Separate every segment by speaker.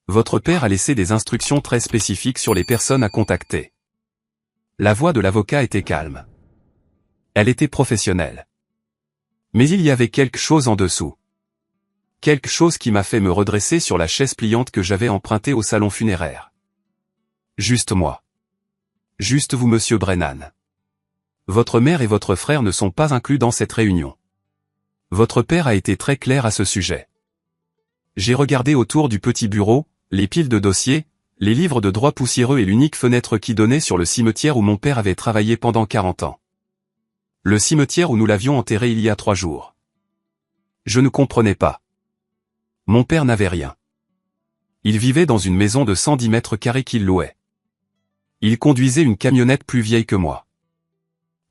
Speaker 1: Votre père a laissé des instructions très spécifiques sur les personnes à contacter. La voix de l'avocat était calme. Elle était professionnelle. Mais il y avait quelque chose en dessous. Quelque chose qui m'a fait me redresser sur la chaise pliante que j'avais empruntée au salon funéraire. Juste moi. Juste vous, monsieur Brennan. Votre mère et votre frère ne sont pas inclus dans cette réunion. Votre père a été très clair à ce sujet. J'ai regardé autour du petit bureau, les piles de dossiers, les livres de droit poussiéreux et l'unique fenêtre qui donnait sur le cimetière où mon père avait travaillé pendant 40 ans. Le cimetière où nous l'avions enterré il y a 3 jours. Je ne comprenais pas. Mon père n'avait rien. Il vivait dans une maison de 110 mètres carrés qu'il louait. Il conduisait une camionnette plus vieille que moi.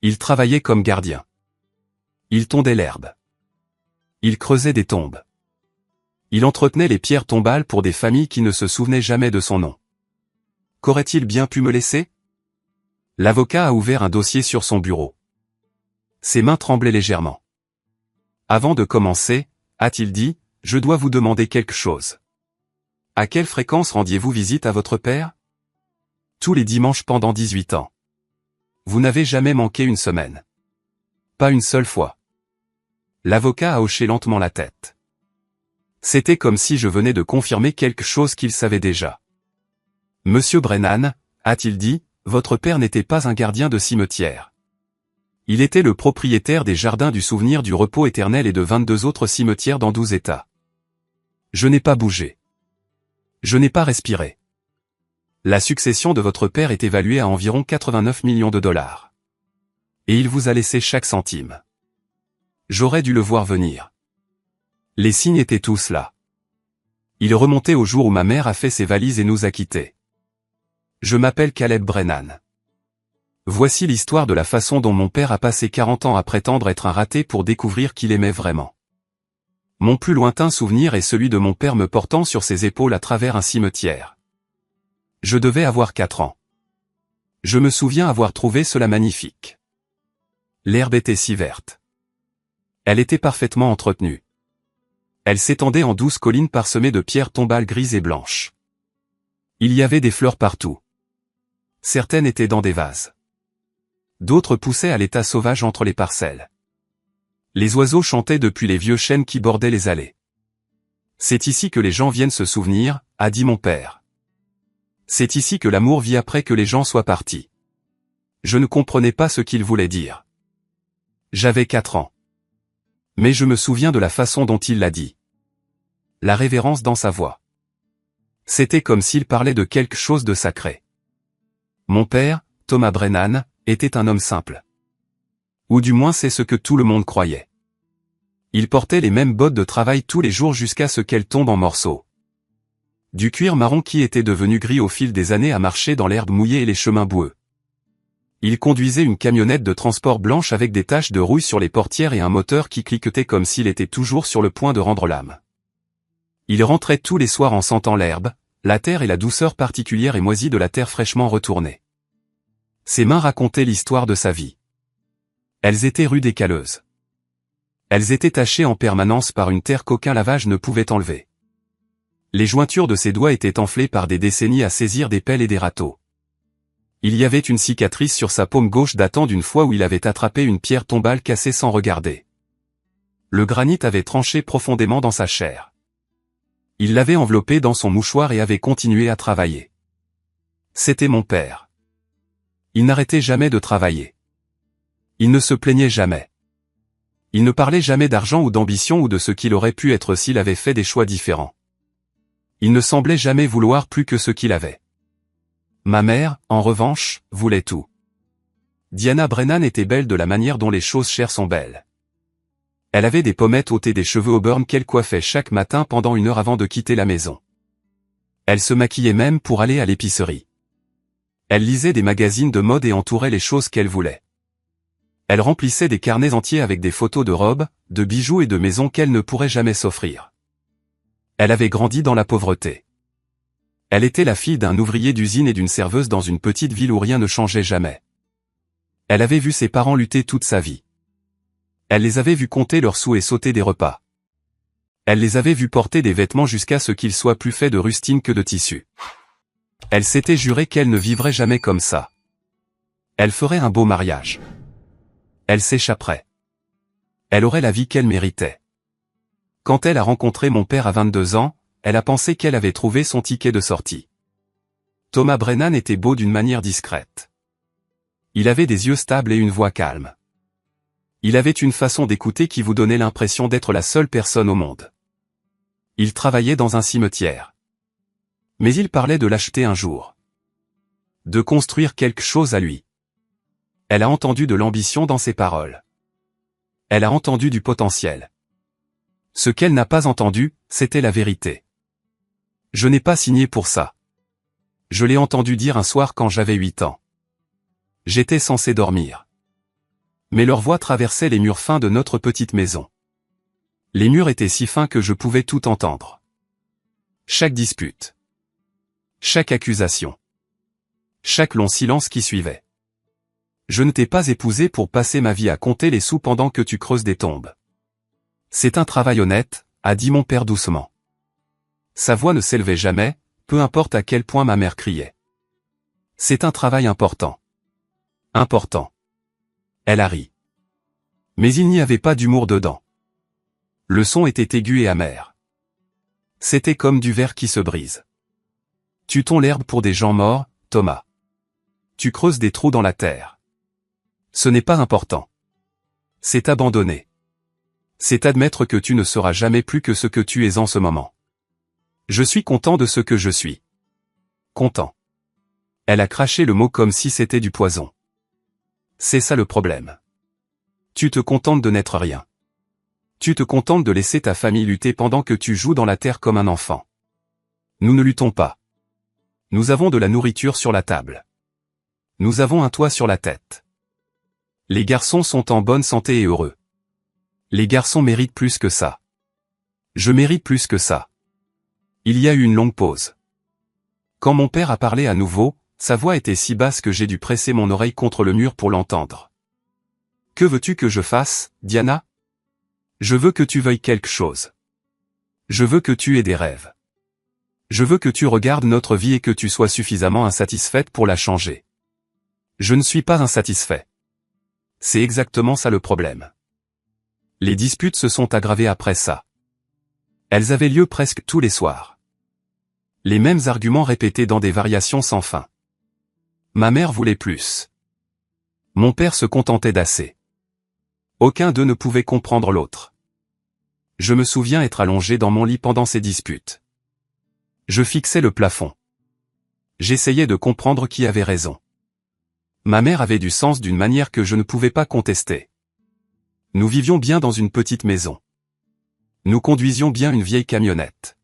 Speaker 1: Il travaillait comme gardien. Il tondait l'herbe. Il creusait des tombes. Il entretenait les pierres tombales pour des familles qui ne se souvenaient jamais de son nom. Qu'aurait-il bien pu me laisser? L'avocat a ouvert un dossier sur son bureau. Ses mains tremblaient légèrement. Avant de commencer, a-t-il dit, je dois vous demander quelque chose. À quelle fréquence rendiez-vous visite à votre père? Tous les dimanches pendant 18 ans. Vous n'avez jamais manqué une semaine. Pas une seule fois. L'avocat a hoché lentement la tête. C'était comme si je venais de confirmer quelque chose qu'il savait déjà. Monsieur Brennan, a-t-il dit, votre père n'était pas un gardien de cimetière. Il était le propriétaire des Jardins du Souvenir du Repos Éternel et de 22 autres cimetières dans 12 États. Je n'ai pas bougé. Je n'ai pas respiré. La succession de votre père est évaluée à environ 89 millions de dollars. Et il vous a laissé chaque centime. J'aurais dû le voir venir. Les signes étaient tous là. Il remontait au jour où ma mère a fait ses valises et nous a quittés. Je m'appelle Caleb Brennan. Voici l'histoire de la façon dont mon père a passé 40 ans à prétendre être un raté pour découvrir qu'il aimait vraiment. Mon plus lointain souvenir est celui de mon père me portant sur ses épaules à travers un cimetière. Je devais avoir 4 ans. Je me souviens avoir trouvé cela magnifique. L'herbe était si verte. Elle était parfaitement entretenue. Elle s'étendait en douces collines parsemées de pierres tombales grises et blanches. Il y avait des fleurs partout. Certaines étaient dans des vases. D'autres poussaient à l'état sauvage entre les parcelles. Les oiseaux chantaient depuis les vieux chênes qui bordaient les allées. C'est ici que les gens viennent se souvenir, a dit mon père. C'est ici que l'amour vit après que les gens soient partis. Je ne comprenais pas ce qu'il voulait dire. J'avais 4 ans. Mais je me souviens de la façon dont il l'a dit. La révérence dans sa voix. C'était comme s'il parlait de quelque chose de sacré. Mon père, Thomas Brennan, était un homme simple. Ou du moins c'est ce que tout le monde croyait. Il portait les mêmes bottes de travail tous les jours jusqu'à ce qu'elles tombent en morceaux. Du cuir marron qui était devenu gris au fil des années à marcher dans l'herbe mouillée et les chemins boueux. Il conduisait une camionnette de transport blanche avec des taches de rouille sur les portières et un moteur qui cliquetait comme s'il était toujours sur le point de rendre l'âme. Il rentrait tous les soirs en sentant l'herbe, la terre et la douceur particulière et moisie de la terre fraîchement retournée. Ses mains racontaient l'histoire de sa vie. Elles étaient rudes et calleuses. Elles étaient tachées en permanence par une terre qu'aucun lavage ne pouvait enlever. Les jointures de ses doigts étaient enflées par des décennies à saisir des pelles et des râteaux. Il y avait une cicatrice sur sa paume gauche datant d'une fois où il avait attrapé une pierre tombale cassée sans regarder. Le granit avait tranché profondément dans sa chair. Il l'avait enveloppé dans son mouchoir et avait continué à travailler. C'était mon père. Il n'arrêtait jamais de travailler. Il ne se plaignait jamais. Il ne parlait jamais d'argent ou d'ambition ou de ce qu'il aurait pu être s'il avait fait des choix différents. Il ne semblait jamais vouloir plus que ce qu'il avait. Ma mère, en revanche, voulait tout. Diana Brennan était belle de la manière dont les choses chères sont belles. Elle avait des pommettes ôtées des cheveux auburn qu'elle coiffait chaque matin pendant 1 heure avant de quitter la maison. Elle se maquillait même pour aller à l'épicerie. Elle lisait des magazines de mode et entourait les choses qu'elle voulait. Elle remplissait des carnets entiers avec des photos de robes, de bijoux et de maisons qu'elle ne pourrait jamais s'offrir. Elle avait grandi dans la pauvreté. Elle était la fille d'un ouvrier d'usine et d'une serveuse dans une petite ville où rien ne changeait jamais. Elle avait vu ses parents lutter toute sa vie. Elle les avait vus compter leurs sous et sauter des repas. Elle les avait vus porter des vêtements jusqu'à ce qu'ils soient plus faits de rustine que de tissu. Elle s'était juré qu'elle ne vivrait jamais comme ça. Elle ferait un beau mariage. Elle s'échapperait. Elle aurait la vie qu'elle méritait. Quand elle a rencontré mon père à 22 ans, elle a pensé qu'elle avait trouvé son ticket de sortie. Thomas Brennan était beau d'une manière discrète. Il avait des yeux stables et une voix calme. Il avait une façon d'écouter qui vous donnait l'impression d'être la seule personne au monde. Il travaillait dans un cimetière. Mais il parlait de l'acheter un jour. De construire quelque chose à lui. Elle a entendu de l'ambition dans ses paroles. Elle a entendu du potentiel. Ce qu'elle n'a pas entendu, c'était la vérité. Je n'ai pas signé pour ça. Je l'ai entendu dire un soir quand j'avais 8 ans. J'étais censé dormir. Mais leur voix traversait les murs fins de notre petite maison. Les murs étaient si fins que je pouvais tout entendre. Chaque dispute. Chaque accusation. Chaque long silence qui suivait. Je ne t'ai pas épousé pour passer ma vie à compter les sous pendant que tu creuses des tombes. C'est un travail honnête, a dit mon père doucement. Sa voix ne s'élevait jamais, peu importe à quel point ma mère criait. C'est un travail important. Important. Elle a ri. Mais il n'y avait pas d'humour dedans. Le son était aigu et amer. C'était comme du verre qui se brise. Tue-t-on l'herbe pour des gens morts, Thomas? Tu creuses des trous dans la terre. Ce n'est pas important. C'est abandonner. C'est admettre que tu ne seras jamais plus que ce que tu es en ce moment. Je suis content de ce que je suis. Content. Elle a craché le mot comme si c'était du poison. C'est ça le problème. Tu te contentes de n'être rien. Tu te contentes de laisser ta famille lutter pendant que tu joues dans la terre comme un enfant. Nous ne luttons pas. Nous avons de la nourriture sur la table. Nous avons un toit sur la tête. Les garçons sont en bonne santé et heureux. Les garçons méritent plus que ça. Je mérite plus que ça. Il y a eu une longue pause. Quand mon père a parlé à nouveau, sa voix était si basse que j'ai dû presser mon oreille contre le mur pour l'entendre. Que veux-tu que je fasse, Diana? Je veux que tu veuilles quelque chose. Je veux que tu aies des rêves. Je veux que tu regardes notre vie et que tu sois suffisamment insatisfaite pour la changer. Je ne suis pas insatisfait. C'est exactement ça le problème. Les disputes se sont aggravées après ça. Elles avaient lieu presque tous les soirs. Les mêmes arguments répétés dans des variations sans fin. Ma mère voulait plus. Mon père se contentait d'assez. Aucun d'eux ne pouvait comprendre l'autre. Je me souviens être allongé dans mon lit pendant ces disputes. Je fixais le plafond. J'essayais de comprendre qui avait raison. Ma mère avait du sens d'une manière que je ne pouvais pas contester. Nous vivions bien dans une petite maison. Nous conduisions bien une vieille camionnette.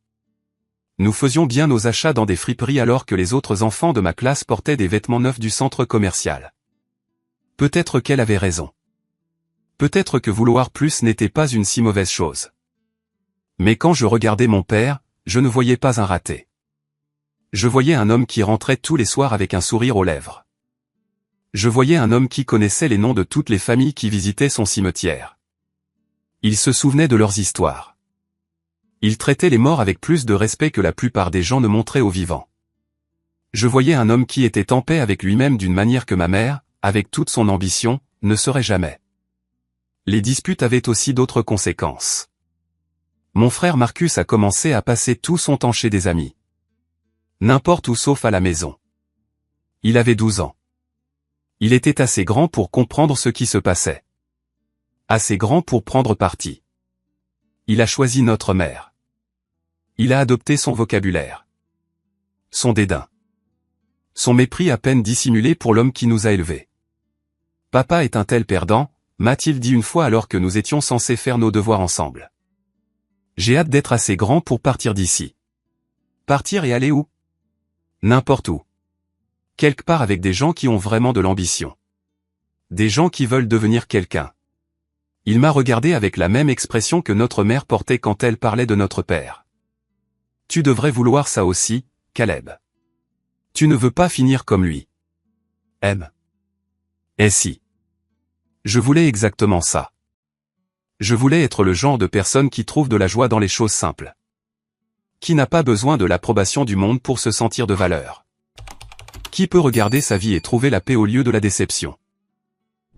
Speaker 1: Nous faisions bien nos achats dans des friperies alors que les autres enfants de ma classe portaient des vêtements neufs du centre commercial. Peut-être qu'elle avait raison. Peut-être que vouloir plus n'était pas une si mauvaise chose. Mais quand je regardais mon père, je ne voyais pas un raté. Je voyais un homme qui rentrait tous les soirs avec un sourire aux lèvres. Je voyais un homme qui connaissait les noms de toutes les familles qui visitaient son cimetière. Il se souvenait de leurs histoires. Il traitait les morts avec plus de respect que la plupart des gens ne montraient aux vivants. Je voyais un homme qui était en paix avec lui-même d'une manière que ma mère, avec toute son ambition, ne serait jamais. Les disputes avaient aussi d'autres conséquences. Mon frère Marcus a commencé à passer tout son temps chez des amis. N'importe où sauf à la maison. Il avait 12 ans. Il était assez grand pour comprendre ce qui se passait. Assez grand pour prendre parti. Il a choisi notre mère. Il a adopté son vocabulaire. Son dédain. Son mépris à peine dissimulé pour l'homme qui nous a élevés. Papa est un tel perdant, m'a-t-il dit une fois alors que nous étions censés faire nos devoirs ensemble. J'ai hâte d'être assez grand pour partir d'ici. Partir et aller où? N'importe où. Quelque part avec des gens qui ont vraiment de l'ambition. Des gens qui veulent devenir quelqu'un. Il m'a regardé avec la même expression que notre mère portait quand elle parlait de notre père. Tu devrais vouloir ça aussi, Caleb. Tu ne veux pas finir comme lui. Eh si. Je voulais exactement ça. Je voulais être le genre de personne qui trouve de la joie dans les choses simples. Qui n'a pas besoin de l'approbation du monde pour se sentir de valeur. Qui peut regarder sa vie et trouver la paix au lieu de la déception.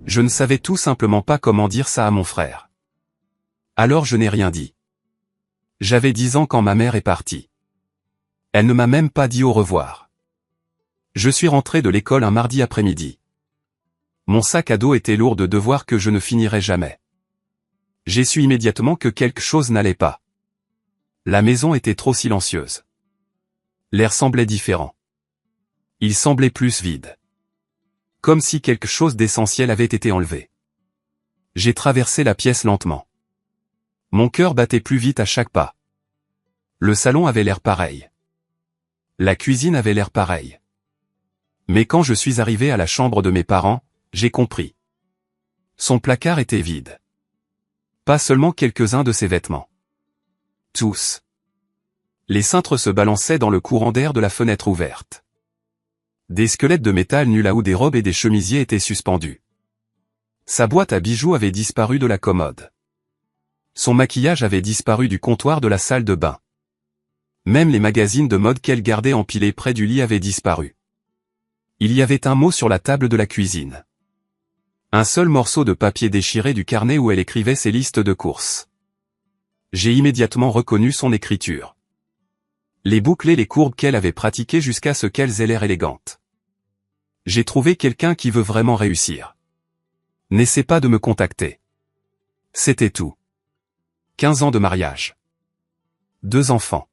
Speaker 1: Je ne savais tout simplement pas comment dire ça à mon frère. Alors je n'ai rien dit. J'avais 10 ans quand ma mère est partie. Elle ne m'a même pas dit au revoir. Je suis rentré de l'école un mardi après-midi. Mon sac à dos était lourd de devoirs que je ne finirais jamais. J'ai su immédiatement que quelque chose n'allait pas. La maison était trop silencieuse. L'air semblait différent. Il semblait plus vide. Comme si quelque chose d'essentiel avait été enlevé. J'ai traversé la pièce lentement. Mon cœur battait plus vite à chaque pas. Le salon avait l'air pareil. La cuisine avait l'air pareil. Mais quand je suis arrivé à la chambre de mes parents, j'ai compris. Son placard était vide. Pas seulement quelques-uns de ses vêtements. Tous. Les cintres se balançaient dans le courant d'air de la fenêtre ouverte. Des squelettes de métal nus là où des robes et des chemisiers étaient suspendus. Sa boîte à bijoux avait disparu de la commode. Son maquillage avait disparu du comptoir de la salle de bain. Même les magazines de mode qu'elle gardait empilés près du lit avaient disparu. Il y avait un mot sur la table de la cuisine. Un seul morceau de papier déchiré du carnet où elle écrivait ses listes de courses. J'ai immédiatement reconnu son écriture. Les boucles et les courbes qu'elle avait pratiquées jusqu'à ce qu'elles aient l'air élégantes. J'ai trouvé quelqu'un qui veut vraiment réussir. N'essaie pas de me contacter. C'était tout. 15 ans de mariage. 2 enfants.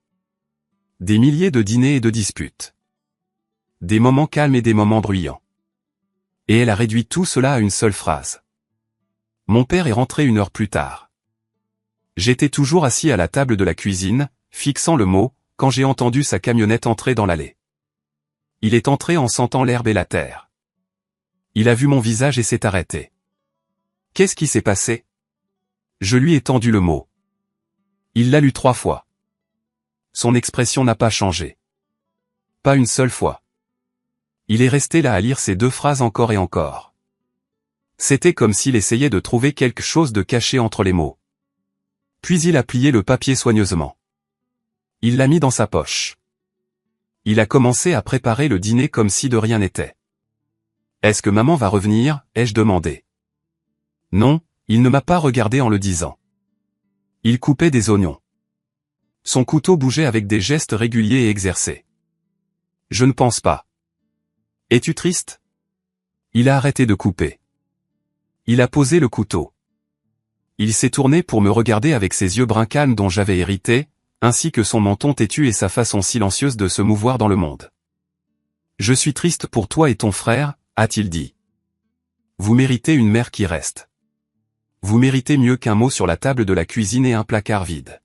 Speaker 1: Des milliers de dîners et de disputes. Des moments calmes et des moments bruyants. Et elle a réduit tout cela à une seule phrase. Mon père est rentré 1 heure plus tard. J'étais toujours assis à la table de la cuisine, fixant le mot, quand j'ai entendu sa camionnette entrer dans l'allée. Il est entré en sentant l'herbe et la terre. Il a vu mon visage et s'est arrêté. Qu'est-ce qui s'est passé? Je lui ai tendu le mot. Il l'a lu 3 fois. Son expression n'a pas changé. Pas une seule fois. Il est resté là à lire ces 2 phrases encore et encore. C'était comme s'il essayait de trouver quelque chose de caché entre les mots. Puis il a plié le papier soigneusement. Il l'a mis dans sa poche. Il a commencé à préparer le dîner comme si de rien n'était. Est-ce que maman va revenir? Ai-je demandé. Non, il ne m'a pas regardé en le disant. Il coupait des oignons. Son couteau bougeait avec des gestes réguliers et exercés. Je ne pense pas. Es-tu triste? Il a arrêté de couper. Il a posé le couteau. Il s'est tourné pour me regarder avec ses yeux bruns calmes dont j'avais hérité, ainsi que son menton têtu et sa façon silencieuse de se mouvoir dans le monde. Je suis triste pour toi et ton frère, a-t-il dit. Vous méritez une mère qui reste. Vous méritez mieux qu'un mot sur la table de la cuisine et un placard vide.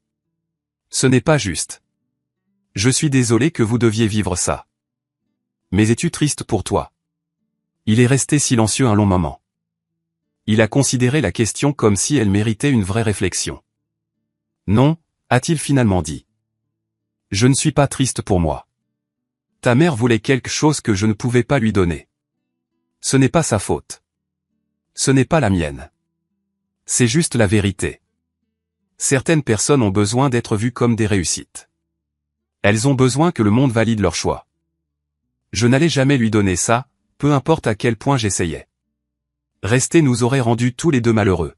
Speaker 1: Ce n'est pas juste. Je suis désolé que vous deviez vivre ça. Mais es-tu triste pour toi? Il est resté silencieux un long moment. Il a considéré la question comme si elle méritait une vraie réflexion. Non, a-t-il finalement dit. Je ne suis pas triste pour moi. Ta mère voulait quelque chose que je ne pouvais pas lui donner. Ce n'est pas sa faute. Ce n'est pas la mienne. C'est juste la vérité. Certaines personnes ont besoin d'être vues comme des réussites. Elles ont besoin que le monde valide leur choix. Je n'allais jamais lui donner ça, peu importe à quel point j'essayais. Rester nous aurait rendus tous les 2 malheureux.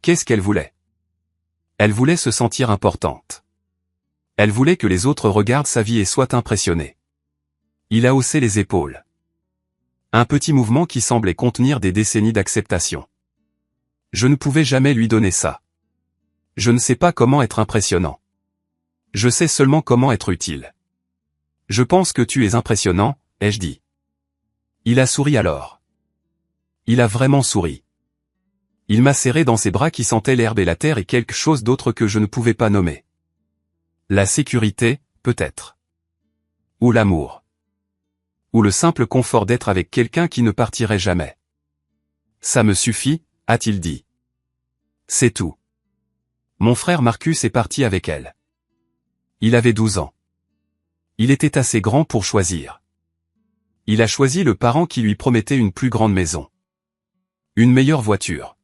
Speaker 1: Qu'est-ce qu'elle voulait? Elle voulait se sentir importante. Elle voulait que les autres regardent sa vie et soient impressionnés. Il a haussé les épaules. Un petit mouvement qui semblait contenir des décennies d'acceptation. Je ne pouvais jamais lui donner ça. Je ne sais pas comment être impressionnant. Je sais seulement comment être utile. Je pense que tu es impressionnant, ai-je dit. Il a souri alors. Il a vraiment souri. Il m'a serré dans ses bras qui sentaient l'herbe et la terre et quelque chose d'autre que je ne pouvais pas nommer. La sécurité, peut-être. Ou l'amour. Ou le simple confort d'être avec quelqu'un qui ne partirait jamais. Ça me suffit, a-t-il dit. C'est tout. Mon frère Marcus est parti avec elle. Il avait 12 ans. Il était assez grand pour choisir. Il a choisi le parent qui lui promettait une plus grande maison. Une meilleure voiture.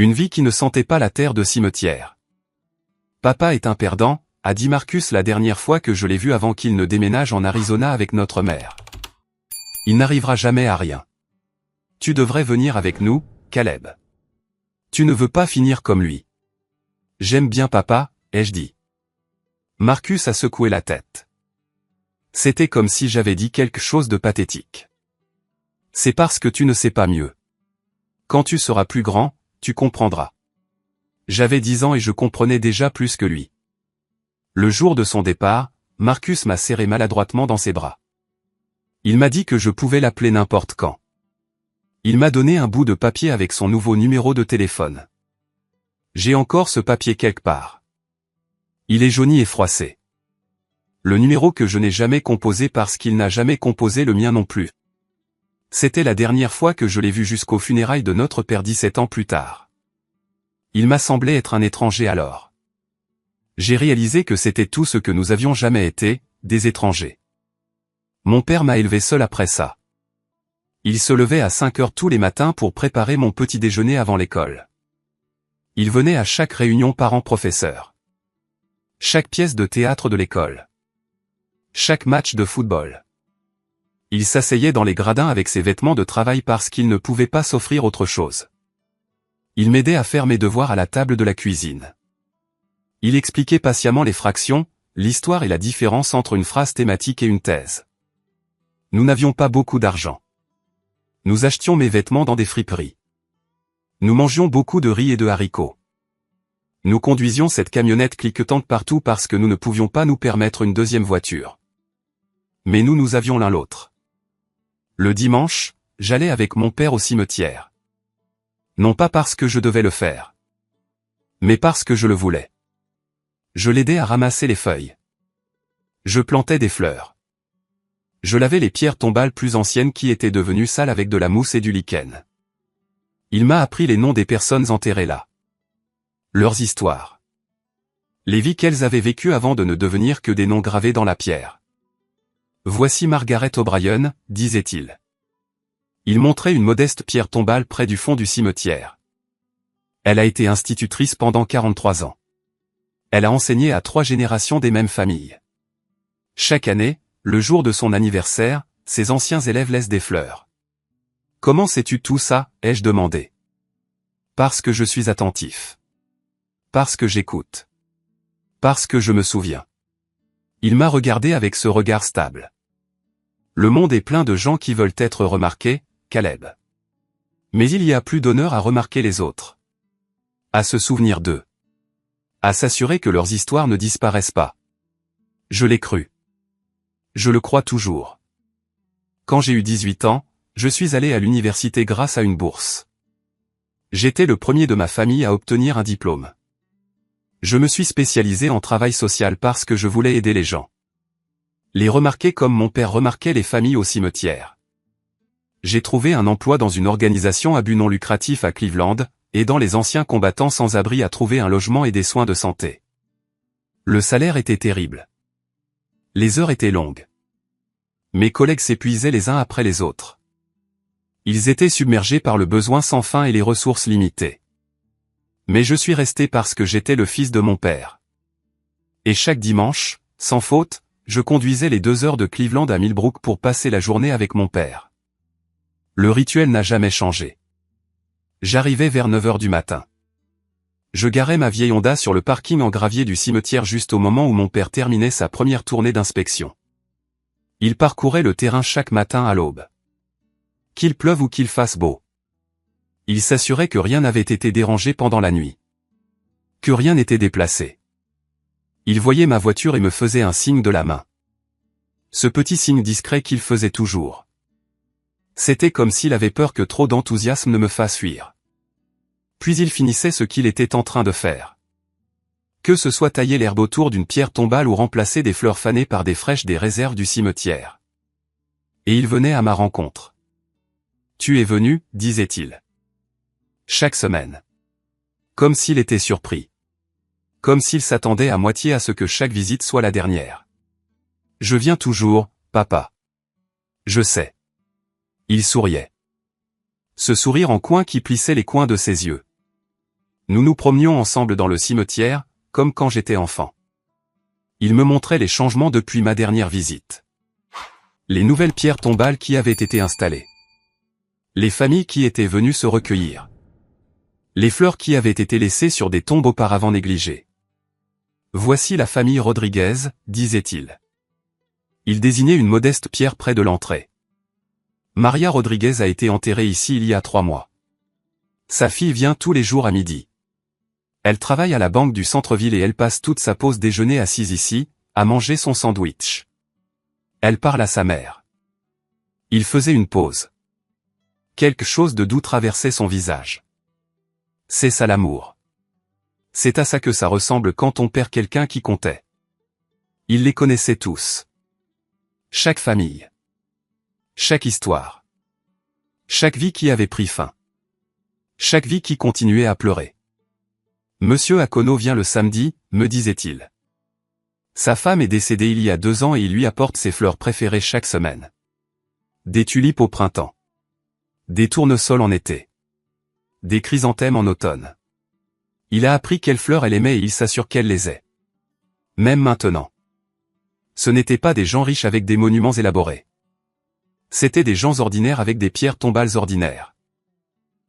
Speaker 1: Une vie qui ne sentait pas la terre de cimetière. Papa est un perdant, a dit Marcus la dernière fois que je l'ai vu avant qu'il ne déménage en Arizona avec notre mère. Il n'arrivera jamais à rien. Tu devrais venir avec nous, Caleb. Tu ne veux pas finir comme lui. J'aime bien papa, ai-je dit. Marcus a secoué la tête. C'était comme si j'avais dit quelque chose de pathétique. C'est parce que tu ne sais pas mieux. Quand tu seras plus grand, tu comprendras. J'avais 10 ans et je comprenais déjà plus que lui. Le jour de son départ, Marcus m'a serré maladroitement dans ses bras. Il m'a dit que je pouvais l'appeler n'importe quand. Il m'a donné un bout de papier avec son nouveau numéro de téléphone. J'ai encore ce papier quelque part. Il est jauni et froissé. Le numéro que je n'ai jamais composé parce qu'il n'a jamais composé le mien non plus. C'était la dernière fois que je l'ai vu jusqu'aux funérailles de notre père 17 ans plus tard. Il m'a semblé être un étranger alors. J'ai réalisé que c'était tout ce que nous avions jamais été, des étrangers. Mon père m'a élevé seul après ça. Il se levait à 5 heures tous les matins pour préparer mon petit déjeuner avant l'école. Il venait à chaque réunion parents-professeurs. Chaque pièce de théâtre de l'école. Chaque match de football. Il s'asseyait dans les gradins avec ses vêtements de travail parce qu'il ne pouvait pas s'offrir autre chose. Il m'aidait à faire mes devoirs à la table de la cuisine. Il expliquait patiemment les fractions, l'histoire et la différence entre une phrase thématique et une thèse. Nous n'avions pas beaucoup d'argent. Nous achetions mes vêtements dans des friperies. Nous mangions beaucoup de riz et de haricots. Nous conduisions cette camionnette cliquetante partout parce que nous ne pouvions pas nous permettre une deuxième voiture. Mais nous avions l'un l'autre. Le dimanche, j'allais avec mon père au cimetière. Non pas parce que je devais le faire, mais parce que je le voulais. Je l'aidais à ramasser les feuilles. Je plantais des fleurs. Je lavais les pierres tombales plus anciennes qui étaient devenues sales avec de la mousse et du lichen. Il m'a appris les noms des personnes enterrées là. Leurs histoires. Les vies qu'elles avaient vécues avant de ne devenir que des noms gravés dans la pierre. Voici Margaret O'Brien, disait-il. Il montrait une modeste pierre tombale près du fond du cimetière. Elle a été institutrice pendant 43 ans. Elle a enseigné à 3 générations des mêmes familles. Chaque année, le jour de son anniversaire, ses anciens élèves laissent des fleurs. Comment sais-tu tout ça, ai-je demandé. Parce que je suis attentif. Parce que j'écoute. Parce que je me souviens. Il m'a regardé avec ce regard stable. Le monde est plein de gens qui veulent être remarqués, Caleb. Mais il y a plus d'honneur à remarquer les autres. À se souvenir d'eux. À s'assurer que leurs histoires ne disparaissent pas. Je l'ai cru. Je le crois toujours. Quand j'ai eu 18 ans, je suis allé à l'université grâce à une bourse. J'étais le premier de ma famille à obtenir un diplôme. Je me suis spécialisé en travail social parce que je voulais aider les gens. Les remarquer comme mon père remarquait les familles au cimetière. J'ai trouvé un emploi dans une organisation à but non lucratif à Cleveland, aidant les anciens combattants sans abri à trouver un logement et des soins de santé. Le salaire était terrible. Les heures étaient longues. Mes collègues s'épuisaient les uns après les autres. Ils étaient submergés par le besoin sans fin et les ressources limitées. Mais je suis resté parce que j'étais le fils de mon père. Et chaque dimanche, sans faute, je conduisais les 2 heures de Cleveland à Millbrook pour passer la journée avec mon père. Le rituel n'a jamais changé. J'arrivais vers 9 heures du matin. Je garais ma vieille Honda sur le parking en gravier du cimetière juste au moment où mon père terminait sa première tournée d'inspection. Il parcourait le terrain chaque matin à l'aube. Qu'il pleuve ou qu'il fasse beau. Il s'assurait que rien n'avait été dérangé pendant la nuit. Que rien n'était déplacé. Il voyait ma voiture et me faisait un signe de la main. Ce petit signe discret qu'il faisait toujours. C'était comme s'il avait peur que trop d'enthousiasme ne me fasse fuir. Puis il finissait ce qu'il était en train de faire. Que ce soit tailler l'herbe autour d'une pierre tombale ou remplacer des fleurs fanées par des fraîches des réserves du cimetière. Et il venait à ma rencontre. Tu es venu, disait-il. Chaque semaine. Comme s'il était surpris. Comme s'il s'attendait à moitié à ce que chaque visite soit la dernière. Je viens toujours, papa. Je sais. Il souriait. Ce sourire en coin qui plissait les coins de ses yeux. Nous nous promenions ensemble dans le cimetière, comme quand j'étais enfant. Il me montrait les changements depuis ma dernière visite. Les nouvelles pierres tombales qui avaient été installées. Les familles qui étaient venues se recueillir. Les fleurs qui avaient été laissées sur des tombes auparavant négligées. Voici la famille Rodriguez, disait-il. Il désignait une modeste pierre près de l'entrée. Maria Rodriguez a été enterrée ici il y a 3 mois. Sa fille vient tous les jours à midi. Elle travaille à la banque du centre-ville et elle passe toute sa pause déjeuner assise ici, à manger son sandwich. Elle parle à sa mère. Il faisait une pause. Quelque chose de doux traversait son visage. C'est ça l'amour. C'est à ça que ça ressemble quand on perd quelqu'un qui comptait. Il les connaissait tous. Chaque famille. Chaque histoire. Chaque vie qui avait pris fin. Chaque vie qui continuait à pleurer. Monsieur Akono vient le samedi, me disait-il. Sa femme est décédée il y a 2 ans et il lui apporte ses fleurs préférées chaque semaine. Des tulipes au printemps. Des tournesols en été. Des chrysanthèmes en automne. Il a appris quelles fleurs elle aimait et il s'assure qu'elle les ait. Même maintenant. Ce n'étaient pas des gens riches avec des monuments élaborés. C'étaient des gens ordinaires avec des pierres tombales ordinaires.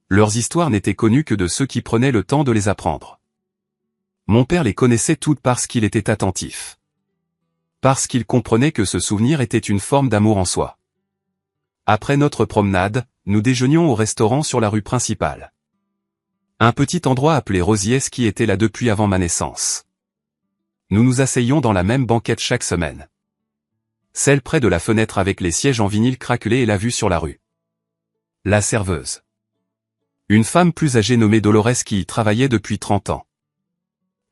Speaker 1: Leurs histoires n'étaient connues que de ceux qui prenaient le temps de les apprendre. Mon père les connaissait toutes parce qu'il était attentif. Parce qu'il comprenait que ce souvenir était une forme d'amour en soi. Après notre promenade, nous déjeunions au restaurant sur la rue principale. Un petit endroit appelé Rosiers qui était là depuis avant ma naissance. Nous nous asseyions dans la même banquette chaque semaine. Celle près de la fenêtre avec les sièges en vinyle craquelés et la vue sur la rue. La serveuse. Une femme plus âgée nommée Dolores qui y travaillait depuis 30 ans.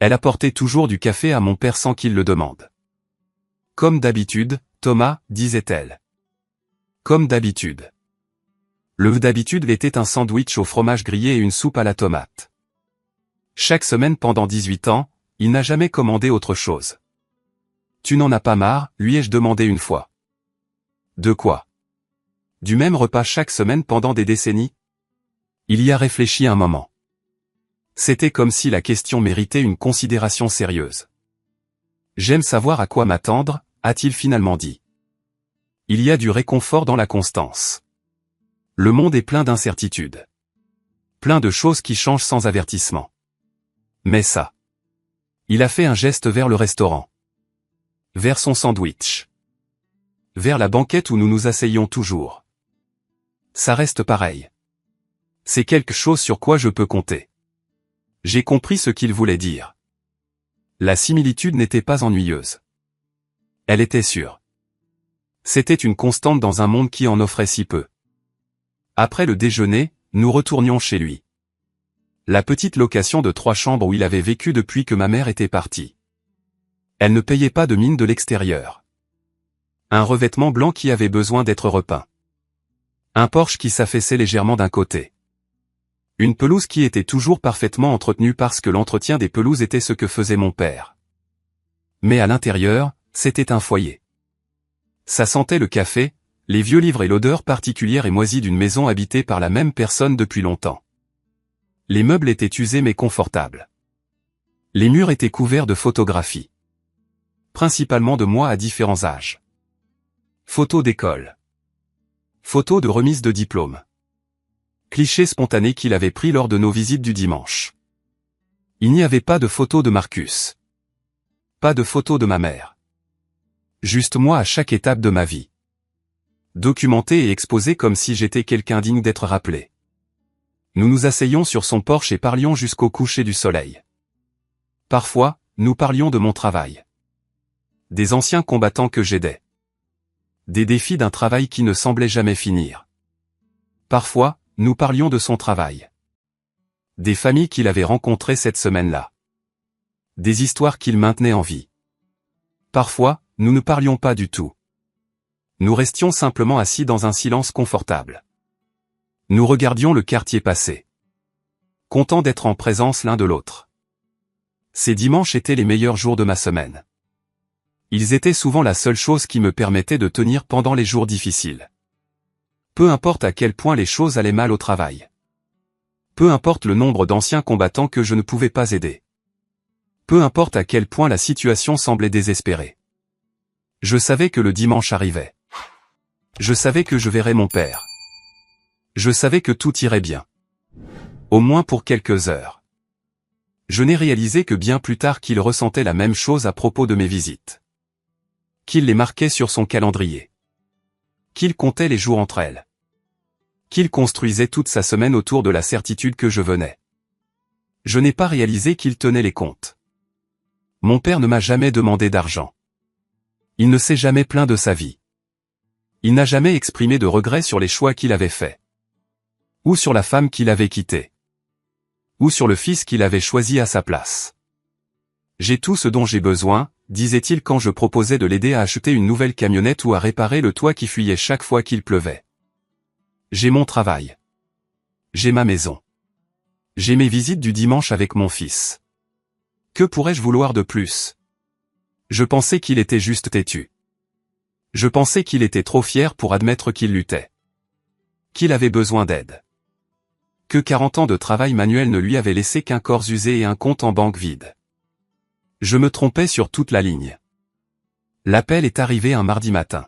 Speaker 1: Elle apportait toujours du café à mon père sans qu'il le demande. Comme d'habitude, Thomas, disait-elle. Comme d'habitude. Le d'habitude était un sandwich au fromage grillé et une soupe à la tomate. Chaque semaine pendant 18 ans, il n'a jamais commandé autre chose. Tu n'en as pas marre, lui ai-je demandé une fois. De quoi? Du même repas chaque semaine pendant des décennies? Il y a réfléchi un moment. C'était comme si la question méritait une considération sérieuse. J'aime savoir à quoi m'attendre, a-t-il finalement dit. Il y a du réconfort dans la constance. Le monde est plein d'incertitudes. Plein de choses qui changent sans avertissement. Mais ça. Il a fait un geste vers le restaurant. Vers son sandwich. Vers la banquette où nous nous asseyons toujours. Ça reste pareil. C'est quelque chose sur quoi je peux compter. J'ai compris ce qu'il voulait dire. La similitude n'était pas ennuyeuse. Elle était sûre. C'était une constante dans un monde qui en offrait si peu. Après le déjeuner, nous retournions chez lui. La petite location de 3 chambres où il avait vécu depuis que ma mère était partie. Elle ne payait pas de mine de l'extérieur. Un revêtement blanc qui avait besoin d'être repeint. Un porche qui s'affaissait légèrement d'un côté. Une pelouse qui était toujours parfaitement entretenue parce que l'entretien des pelouses était ce que faisait mon père. Mais à l'intérieur, c'était un foyer. Ça sentait le café, les vieux livres et l'odeur particulière et moisie d'une maison habitée par la même personne depuis longtemps. Les meubles étaient usés mais confortables. Les murs étaient couverts de photographies. Principalement de moi à différents âges. Photos d'école. Photos de remise de diplôme. Clichés spontanés qu'il avait pris lors de nos visites du dimanche. Il n'y avait pas de photos de Marcus. Pas de photos de ma mère. Juste moi à chaque étape de ma vie. Documenté et exposé comme si j'étais quelqu'un digne d'être rappelé. Nous nous asseyions sur son porche et parlions jusqu'au coucher du soleil. Parfois, nous parlions de mon travail. Des anciens combattants que j'aidais. Des défis d'un travail qui ne semblait jamais finir. Parfois, nous parlions de son travail. Des familles qu'il avait rencontrées cette semaine-là. Des histoires qu'il maintenait en vie. Parfois, nous ne parlions pas du tout. Nous restions simplement assis dans un silence confortable. Nous regardions le quartier passer. Contents d'être en présence l'un de l'autre. Ces dimanches étaient les meilleurs jours de ma semaine. Ils étaient souvent la seule chose qui me permettait de tenir pendant les jours difficiles. Peu importe à quel point les choses allaient mal au travail. Peu importe le nombre d'anciens combattants que je ne pouvais pas aider. Peu importe à quel point la situation semblait désespérée. Je savais que le dimanche arrivait. Je savais que je verrais mon père. Je savais que tout irait bien. Au moins pour quelques heures. Je n'ai réalisé que bien plus tard qu'il ressentait la même chose à propos de mes visites. Qu'il les marquait sur son calendrier. Qu'il comptait les jours entre elles. Qu'il construisait toute sa semaine autour de la certitude que je venais. Je n'ai pas réalisé qu'il tenait les comptes. Mon père ne m'a jamais demandé d'argent. Il ne s'est jamais plaint de sa vie. Il n'a jamais exprimé de regrets sur les choix qu'il avait faits. Ou sur la femme qu'il avait quittée. Ou sur le fils qu'il avait choisi à sa place. J'ai tout ce dont j'ai besoin, disait-il quand je proposais de l'aider à acheter une nouvelle camionnette ou à réparer le toit qui fuyait chaque fois qu'il pleuvait. J'ai mon travail. J'ai ma maison. J'ai mes visites du dimanche avec mon fils. Que pourrais-je vouloir de plus? Je pensais qu'il était juste têtu. Je pensais qu'il était trop fier pour admettre qu'il luttait. Qu'il avait besoin d'aide. Que 40 ans de travail manuel ne lui avaient laissé qu'un corps usé et un compte en banque vide. Je me trompais sur toute la ligne. L'appel est arrivé un mardi matin.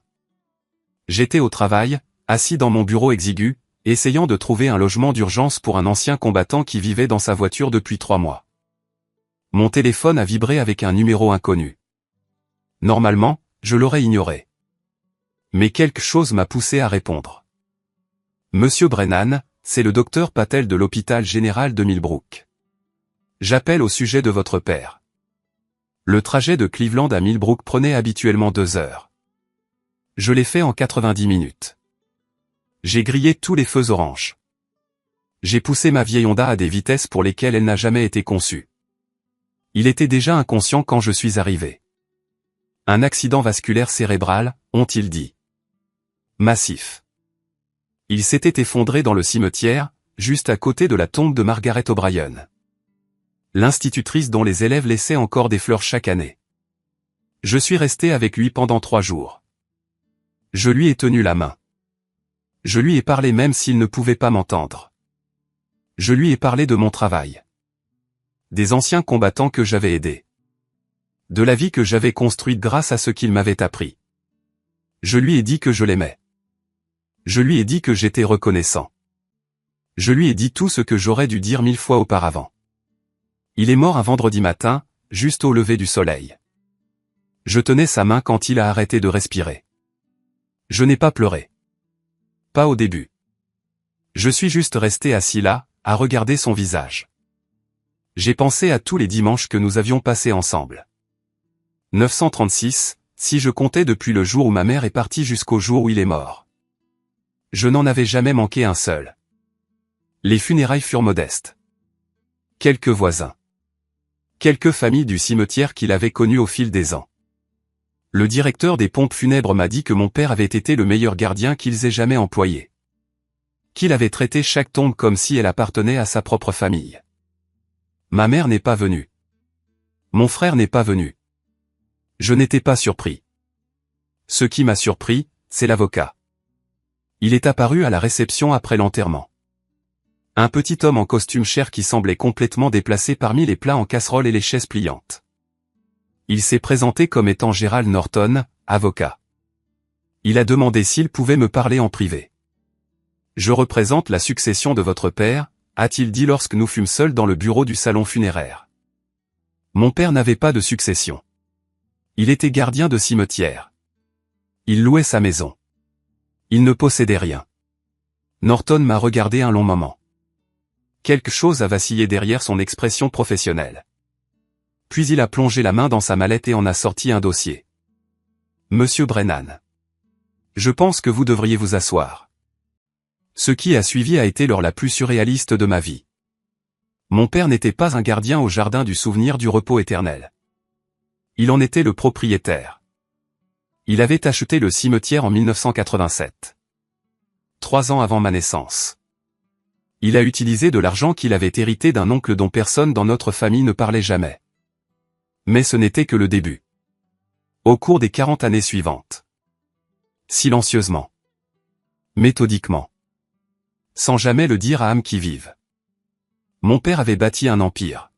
Speaker 1: J'étais au travail, assis dans mon bureau exigu, essayant de trouver un logement d'urgence pour un ancien combattant qui vivait dans sa voiture depuis 3 mois. Mon téléphone a vibré avec un numéro inconnu. Normalement, je l'aurais ignoré. Mais quelque chose m'a poussé à répondre. Monsieur Brennan, c'est le docteur Patel de l'hôpital général de Millbrook. J'appelle au sujet de votre père. Le trajet de Cleveland à Millbrook prenait habituellement 2 heures. Je l'ai fait en 90 minutes. J'ai grillé tous les feux oranges. J'ai poussé ma vieille Honda à des vitesses pour lesquelles elle n'a jamais été conçue. Il était déjà inconscient quand je suis arrivé. Un accident vasculaire cérébral, ont-ils dit. Massif. Il s'était effondré dans le cimetière, juste à côté de la tombe de Margaret O'Brien. L'institutrice dont les élèves laissaient encore des fleurs chaque année. Je suis resté avec lui pendant 3 jours. Je lui ai tenu la main. Je lui ai parlé même s'il ne pouvait pas m'entendre. Je lui ai parlé de mon travail. Des anciens combattants que j'avais aidés. De la vie que j'avais construite grâce à ce qu'il m'avait appris. Je lui ai dit que je l'aimais. Je lui ai dit que j'étais reconnaissant. Je lui ai dit tout ce que j'aurais dû dire 1000 fois auparavant. Il est mort un vendredi matin, juste au lever du soleil. Je tenais sa main quand il a arrêté de respirer. Je n'ai pas pleuré. Pas au début. Je suis juste resté assis là, à regarder son visage. J'ai pensé à tous les dimanches que nous avions passés ensemble. 936, si je comptais depuis le jour où ma mère est partie jusqu'au jour où il est mort. Je n'en avais jamais manqué un seul. Les funérailles furent modestes. Quelques voisins. Quelques familles du cimetière qu'il avait connues au fil des ans. Le directeur des pompes funèbres m'a dit que mon père avait été le meilleur gardien qu'ils aient jamais employé. Qu'il avait traité chaque tombe comme si elle appartenait à sa propre famille. Ma mère n'est pas venue. Mon frère n'est pas venu. Je n'étais pas surpris. Ce qui m'a surpris, c'est l'avocat. Il est apparu à la réception après l'enterrement. Un petit homme en costume cher qui semblait complètement déplacé parmi les plats en casserole et les chaises pliantes. Il s'est présenté comme étant Gerald Norton, avocat. Il a demandé s'il pouvait me parler en privé. Je représente la succession de votre père, a-t-il dit lorsque nous fûmes seuls dans le bureau du salon funéraire. Mon père n'avait pas de succession. Il était gardien de cimetière. Il louait sa maison. Il ne possédait rien. Norton m'a regardé un long moment. Quelque chose a vacillé derrière son expression professionnelle. Puis il a plongé la main dans sa mallette et en a sorti un dossier. Monsieur Brennan. Je pense que vous devriez vous asseoir. Ce qui a suivi a été l'heure la plus surréaliste de ma vie. Mon père n'était pas un gardien au jardin du souvenir du repos éternel. Il en était le propriétaire. Il avait acheté le cimetière en 1987. 3 ans avant ma naissance. Il a utilisé de l'argent qu'il avait hérité d'un oncle dont personne dans notre famille ne parlait jamais. Mais ce n'était que le début. Au cours des 40 années suivantes. Silencieusement. Méthodiquement. Sans jamais le dire à âme qui vive. Mon père avait bâti un empire.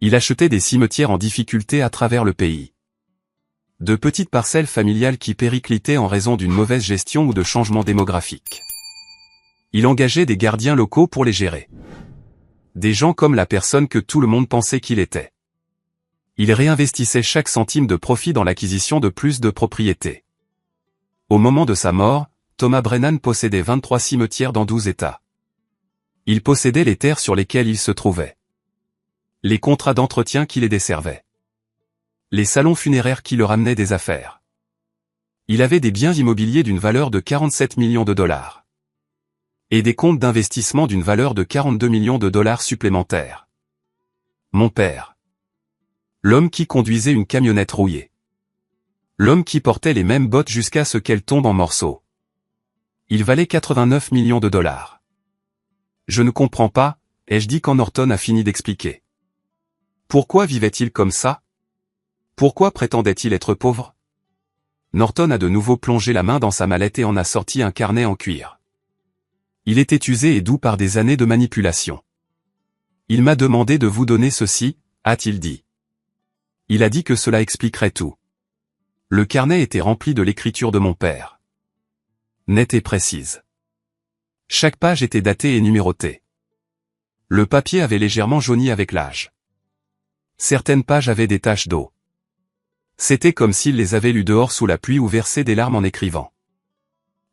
Speaker 1: Il achetait des cimetières en difficulté à travers le pays. De petites parcelles familiales qui périclitaient en raison d'une mauvaise gestion ou de changements démographiques. Il engageait des gardiens locaux pour les gérer. Des gens comme la personne que tout le monde pensait qu'il était. Il réinvestissait chaque centime de profit dans l'acquisition de plus de propriétés. Au moment de sa mort, Thomas Brennan possédait 23 cimetières dans 12 États. Il possédait les terres sur lesquelles il se trouvait. Les contrats d'entretien qui les desservaient. Les salons funéraires qui le ramenaient des affaires. Il avait des biens immobiliers d'une valeur de 47 millions de dollars. Et des comptes d'investissement d'une valeur de 42 millions de dollars supplémentaires. Mon père. L'homme qui conduisait une camionnette rouillée. L'homme qui portait les mêmes bottes jusqu'à ce qu'elles tombent en morceaux. Il valait 89 millions de dollars. Je ne comprends pas, ai-je dit quand Norton a fini d'expliquer. Pourquoi vivait-il comme ça? Pourquoi prétendait-il être pauvre? Norton a de nouveau plongé la main dans sa mallette et en a sorti un carnet en cuir. Il était usé et doux par des années de manipulation. Il m'a demandé de vous donner ceci, a-t-il dit. Il a dit que cela expliquerait tout. Le carnet était rempli de l'écriture de mon père. Nette et précise. Chaque page était datée et numérotée. Le papier avait légèrement jauni avec l'âge. Certaines pages avaient des taches d'eau. C'était comme s'il les avait lues dehors sous la pluie ou versé des larmes en écrivant.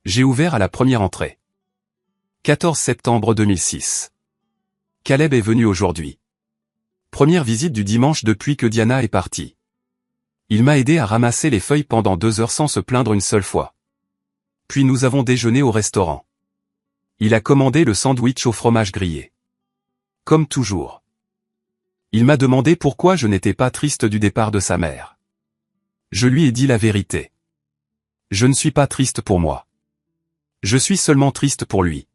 Speaker 1: J'ai ouvert à la première entrée. 14 septembre 2006. Caleb est venu aujourd'hui. Première visite du dimanche depuis que Diana est partie. Il m'a aidé à ramasser les feuilles pendant 2 heures sans se plaindre une seule fois. Puis nous avons déjeuné au restaurant. Il a commandé le sandwich au fromage grillé. Comme toujours. Il m'a demandé pourquoi je n'étais pas triste du départ de sa mère. Je lui ai dit la vérité. Je ne suis pas triste pour moi. Je suis seulement triste pour lui.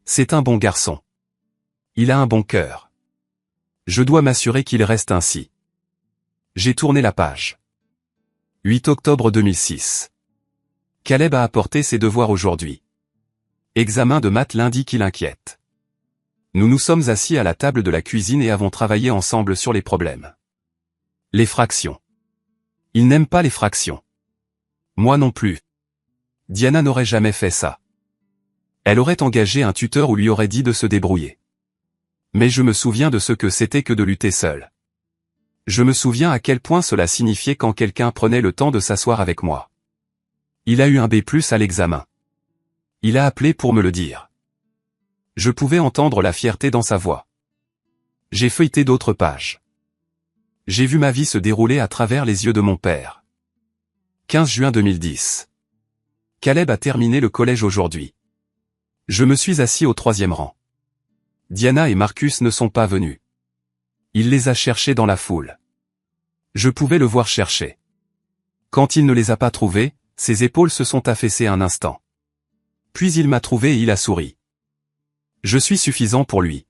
Speaker 1: C'est un bon garçon. Il a un bon cœur. Je dois m'assurer qu'il reste ainsi. J'ai tourné la page. 8 octobre 2006. Caleb a apporté ses devoirs aujourd'hui. Examen de maths lundi qui l'inquiète. Nous nous sommes assis à la table de la cuisine et avons travaillé ensemble sur les problèmes. Les fractions. Il n'aime pas les fractions. Moi non plus. Diana n'aurait jamais fait ça. Elle aurait engagé un tuteur ou lui aurait dit de se débrouiller. Mais je me souviens de ce que c'était que de lutter seul. Je me souviens à quel point cela signifiait quand quelqu'un prenait le temps de s'asseoir avec moi. Il a eu un B+ à l'examen. Il a appelé pour me le dire. Je pouvais entendre la fierté dans sa voix. J'ai feuilleté d'autres pages. J'ai vu ma vie se dérouler à travers les yeux de mon père. 15 juin 2010. Caleb a terminé le collège aujourd'hui. Je me suis assis au 3e rang. Diana et Marcus ne sont pas venus. Il les a cherchés dans la foule. Je pouvais le voir chercher. Quand il ne les a pas trouvés, ses épaules se sont affaissées un instant. Puis il m'a trouvé et il a souri. Je suis suffisant pour lui.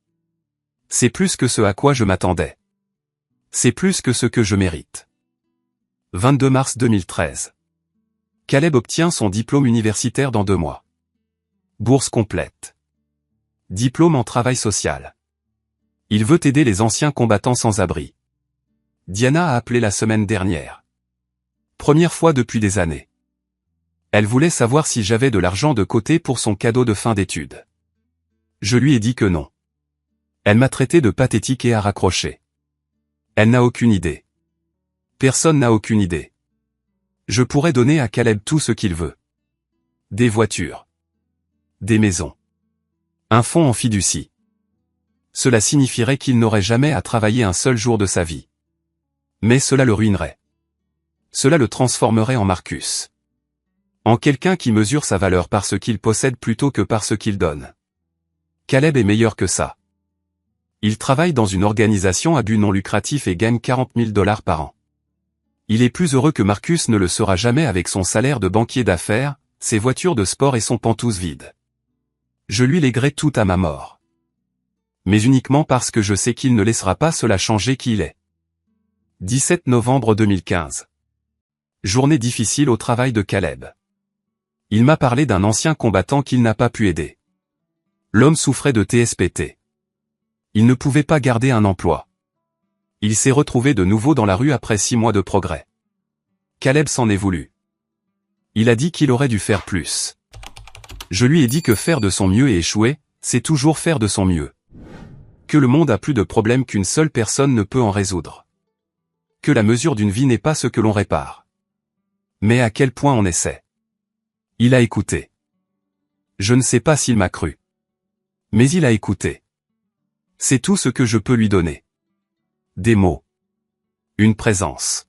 Speaker 1: C'est plus que ce à quoi je m'attendais. C'est plus que ce que je mérite. 22 mars 2013. Caleb obtient son diplôme universitaire dans 2 mois. Bourse complète. Diplôme en travail social. Il veut aider les anciens combattants sans abri. Diana a appelé la semaine dernière. Première fois depuis des années. Elle voulait savoir si j'avais de l'argent de côté pour son cadeau de fin d'études. Je lui ai dit que non. Elle m'a traité de pathétique et a raccroché. Elle n'a aucune idée. Personne n'a aucune idée. Je pourrais donner à Caleb tout ce qu'il veut. Des voitures. Des maisons. Un fonds en fiducie. Cela signifierait qu'il n'aurait jamais à travailler un seul jour de sa vie. Mais cela le ruinerait. Cela le transformerait en Marcus. En quelqu'un qui mesure sa valeur par ce qu'il possède plutôt que par ce qu'il donne. Caleb est meilleur que ça. Il travaille dans une organisation à but non lucratif et gagne 40 000 $ par an. Il est plus heureux que Marcus ne le sera jamais avec son salaire de banquier d'affaires, ses voitures de sport et son pantouse vide. Je lui léguerai tout à ma mort. Mais uniquement parce que je sais qu'il ne laissera pas cela changer qui il est. 17 novembre 2015. Journée difficile au travail de Caleb. Il m'a parlé d'un ancien combattant qu'il n'a pas pu aider. L'homme souffrait de TSPT. Il ne pouvait pas garder un emploi. Il s'est retrouvé de nouveau dans la rue après 6 mois de progrès. Caleb s'en est voulu. Il a dit qu'il aurait dû faire plus. Je lui ai dit que faire de son mieux et échouer, c'est toujours faire de son mieux. Que le monde a plus de problèmes qu'une seule personne ne peut en résoudre. Que la mesure d'une vie n'est pas ce que l'on répare. Mais à quel point on essaie. Il a écouté. Je ne sais pas s'il m'a cru. Mais il a écouté. C'est tout ce que je peux lui donner. Des mots. Une présence.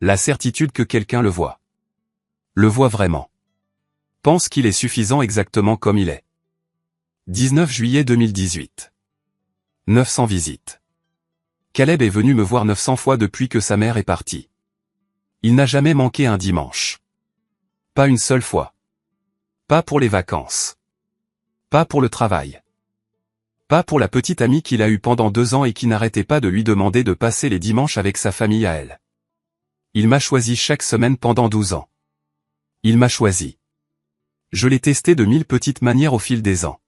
Speaker 1: La certitude que quelqu'un le voit. Le voit vraiment. Pense qu'il est suffisant exactement comme il est. 19 juillet 2018. 900 visites. Caleb est venu me voir 900 fois depuis que sa mère est partie. Il n'a jamais manqué un dimanche. Pas une seule fois. Pas pour les vacances. Pas pour le travail. Pas pour la petite amie qu'il a eue pendant 2 ans et qui n'arrêtait pas de lui demander de passer les dimanches avec sa famille à elle. Il m'a choisi chaque semaine pendant 12 ans. Il m'a choisi. Je l'ai testé de 1000 petites manières au fil des ans.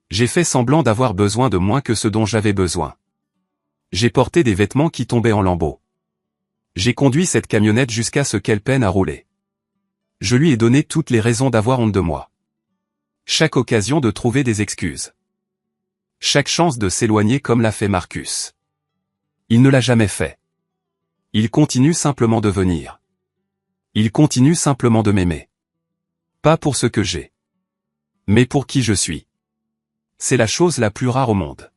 Speaker 1: J'ai fait semblant d'avoir besoin de moins que ce dont j'avais besoin. J'ai porté des vêtements qui tombaient en lambeaux. J'ai conduit cette camionnette jusqu'à ce qu'elle peine à rouler. Je lui ai donné toutes les raisons d'avoir honte de moi. Chaque occasion de trouver des excuses. Chaque chance de s'éloigner comme l'a fait Marcus. Il ne l'a jamais fait. Il continue simplement de venir. Il continue simplement de m'aimer. Pas pour ce que j'ai. Mais pour qui je suis. C'est la chose la plus rare au monde.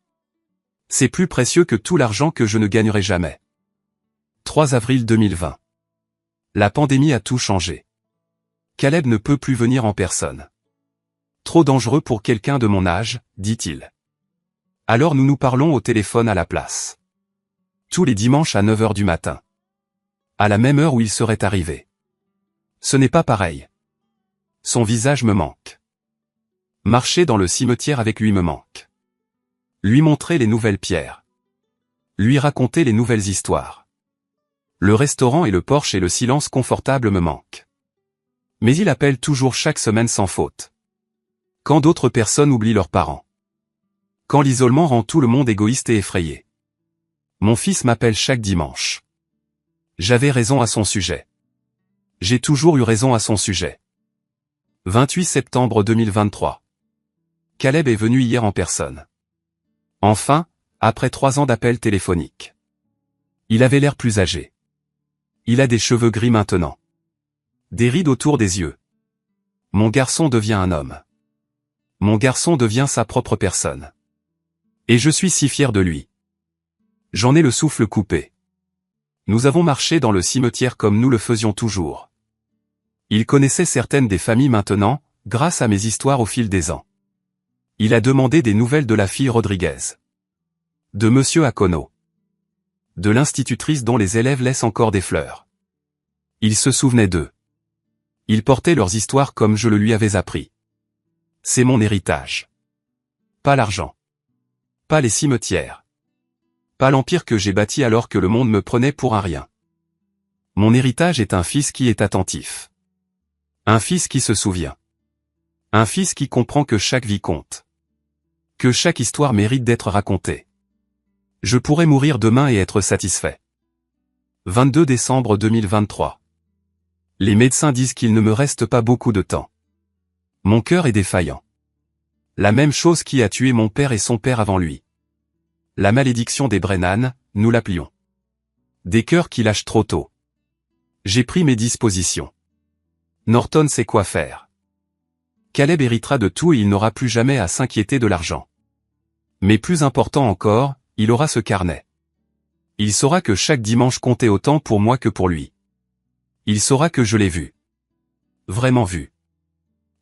Speaker 1: C'est plus précieux que tout l'argent que je ne gagnerai jamais. 3 avril 2020. La pandémie a tout changé. Caleb ne peut plus venir en personne. Trop dangereux pour quelqu'un de mon âge, dit-il. Alors nous nous parlons au téléphone à la place. Tous les dimanches à 9 h du matin. À la même heure où il serait arrivé. Ce n'est pas pareil. Son visage me manque. Marcher dans le cimetière avec lui me manque. Lui montrer les nouvelles pierres. Lui raconter les nouvelles histoires. Le restaurant et le Porsche et le silence confortable me manquent. Mais il appelle toujours chaque semaine sans faute. Quand d'autres personnes oublient leurs parents. Quand l'isolement rend tout le monde égoïste et effrayé. Mon fils m'appelle chaque dimanche. J'avais raison à son sujet. J'ai toujours eu raison à son sujet. 28 septembre 2023. Caleb est venu hier en personne. Enfin, après 3 ans d'appels téléphoniques. Il avait l'air plus âgé. Il a des cheveux gris maintenant. Des rides autour des yeux. Mon garçon devient un homme. Mon garçon devient sa propre personne. Et je suis si fier de lui. J'en ai le souffle coupé. Nous avons marché dans le cimetière comme nous le faisions toujours. Il connaissait certaines des familles maintenant, grâce à mes histoires au fil des ans. Il a demandé des nouvelles de la fille Rodriguez. De Monsieur Akono. De l'institutrice dont les élèves laissent encore des fleurs. Il se souvenait d'eux. Il portait leurs histoires comme je le lui avais appris. C'est mon héritage. Pas l'argent. Pas les cimetières. Pas l'empire que j'ai bâti alors que le monde me prenait pour un rien. Mon héritage est un fils qui est attentif. Un fils qui se souvient. Un fils qui comprend que chaque vie compte. Que chaque histoire mérite d'être racontée. Je pourrais mourir demain et être satisfait. 22 décembre 2023. Les médecins disent qu'il ne me reste pas beaucoup de temps. Mon cœur est défaillant. La même chose qui a tué mon père et son père avant lui. La malédiction des Brennan, nous l'appelions. Des cœurs qui lâchent trop tôt. J'ai pris mes dispositions. Norton sait quoi faire. Caleb héritera de tout et il n'aura plus jamais à s'inquiéter de l'argent. Mais plus important encore, il aura ce carnet. Il saura que chaque dimanche comptait autant pour moi que pour lui. Il saura que je l'ai vu. Vraiment vu.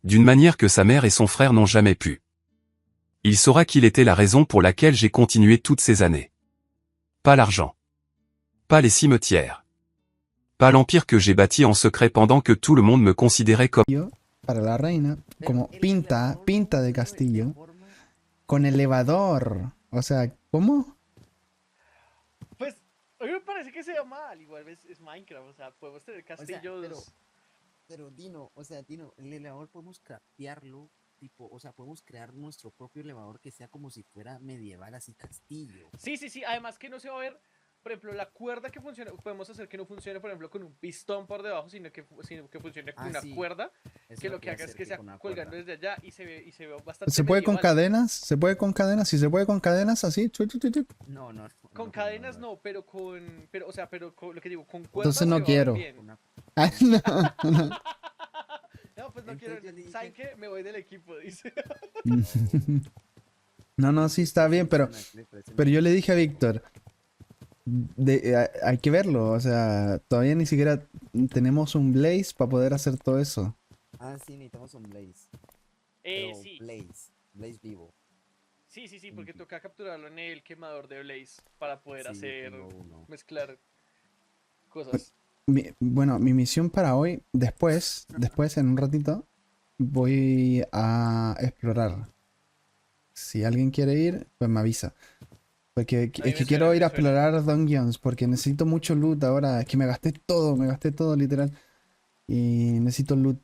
Speaker 1: D'une manière que sa mère et son frère n'ont jamais pu. Il saura qu'il était la raison pour laquelle j'ai continué toutes ces années. Pas l'argent. Pas les cimetières. Pas l'empire que j'ai bâti en secret pendant que tout le monde me considérait comme...
Speaker 2: Para la reina, como pinta de castillo, con elevador. O sea, ¿cómo?
Speaker 3: Pues, a mí me parece que se llama mal, igual es Minecraft, o sea, podemos tener
Speaker 4: O sea,
Speaker 3: castillos.
Speaker 4: pero Dino, o sea, Dino, el elevador podemos craftearlo tipo, o sea, podemos crear nuestro propio elevador que sea como si fuera medieval, así castillo.
Speaker 3: Sí, sí, sí. Además que no se va a ver, por ejemplo, la cuerda que funciona, podemos hacer que no funcione, por ejemplo, con un pistón por debajo, sino que funcione con
Speaker 4: Ah,
Speaker 3: una
Speaker 4: sí,
Speaker 3: cuerda,
Speaker 4: eso
Speaker 3: que
Speaker 4: lo
Speaker 3: lo que
Speaker 4: quería
Speaker 3: haga es
Speaker 4: hacer
Speaker 3: que
Speaker 4: que
Speaker 3: sea
Speaker 4: con una
Speaker 3: colgando
Speaker 4: cuerda.
Speaker 3: desde allá y se ve bastante
Speaker 2: ¿Se puede con
Speaker 3: medieval.
Speaker 2: cadenas? ¿Se puede con cadenas? Si se puede con cadenas así.
Speaker 4: No, no, no,
Speaker 3: Con
Speaker 4: no podemos,
Speaker 3: cadenas
Speaker 4: bro.
Speaker 3: no, pero, o sea, pero lo que digo, con
Speaker 2: Entonces
Speaker 3: cuerdas se
Speaker 2: no
Speaker 3: va a ver
Speaker 2: quiero.
Speaker 3: bien.
Speaker 2: Ah, no, no.
Speaker 3: No, pues no quiero.
Speaker 4: Entonces yo le
Speaker 3: ¿Saben
Speaker 4: dije,
Speaker 3: qué? Me voy del equipo, dice.
Speaker 4: no,
Speaker 2: No, no, sí
Speaker 4: entonces
Speaker 2: está
Speaker 4: esa
Speaker 2: bien,
Speaker 4: misión aquí me parece
Speaker 2: pero yo
Speaker 4: mejor.
Speaker 2: le dije a Víctor, hay que verlo, o sea, todavía ni siquiera tenemos un Blaze para poder hacer todo eso.
Speaker 4: Ah, sí, necesitamos un Blaze, pero
Speaker 3: Sí.
Speaker 4: Blaze vivo.
Speaker 3: Sí, sí, sí, porque
Speaker 4: Ujú.
Speaker 3: toca capturarlo en el quemador de Blaze para poder
Speaker 4: Sí,
Speaker 3: hacer,
Speaker 4: tengo uno.
Speaker 3: mezclar cosas.
Speaker 2: Bueno, mi misión para hoy, después en un ratito, voy a explorar. Si alguien quiere ir, pues me avisa. Porque
Speaker 3: A mí
Speaker 2: es que quiero ir
Speaker 3: me
Speaker 2: a
Speaker 3: suena.
Speaker 2: explorar dungeons, porque necesito mucho loot ahora. Es que me gasté todo literal. Y necesito loot